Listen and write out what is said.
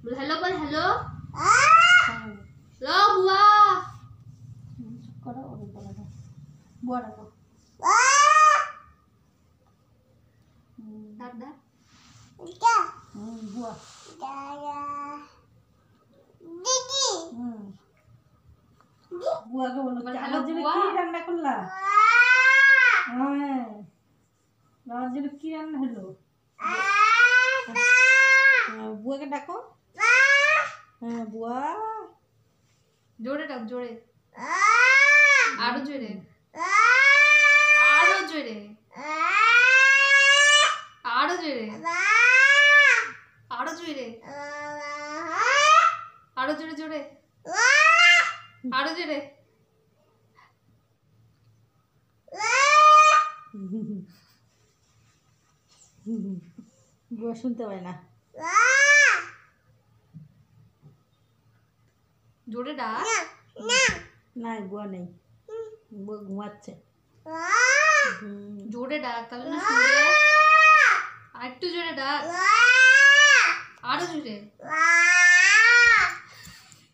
বল hello, বল hello. লো বুয়া করো ওরে বলা দাও বুয়া ডাকো ডাক ডাক বুয়া বুয়াকে বলো আমার জন্য কি রান্না করলা? হ্যাঁ আমার জন্য কি রান্না হলো? বুয়াকে ডাকো। হ্যাঁ বুয়া জোরে ডাক, জোরে, আরো জোরে, আরো জোরে, আরো জোরে, আরো জোরে, আরো জোরে, জোরে, আরো জোরে। বুয়া শুনতে পায় না। জোরে ডাক। নাই বুয়া নেই, বুয়া ঘুমাচ্ছে। জোরে ডাক, তাহলে না শুনবে। আর একটু জোরে ডাক, আরো জোরে।